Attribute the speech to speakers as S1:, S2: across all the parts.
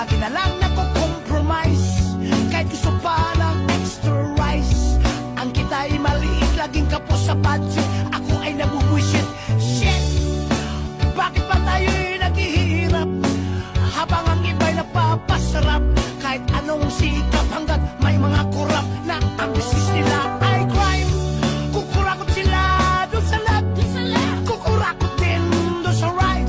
S1: lagi na lang nako-compromise. Kahit gusto pa ng extra rice. Ang kita'y maliit, laging kapos sa budget. Ako ay nabubwisit. Shit! Bakit pa tayo'y naghihirap habang ang iba'y napapasarap? Kahit anong sikap hanggat may mga kurap na ang business nila ay crime. Kukurakot sila doon sa left, kukurakot din doon sa right.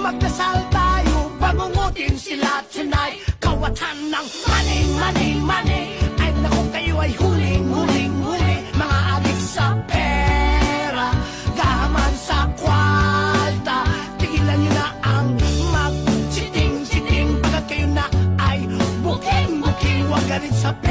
S1: Magdasal tayo, bangungutin sila tonight. Kawatan ng money, money, money. Ay naku, kayo ay huling, huling, huli. Mga adik sa pera, gahaman sa kwalta. Tigilan nyo na ang mag-chiting-chiting. Pagkat kayo na ay buking-buking, wag galit sa pera.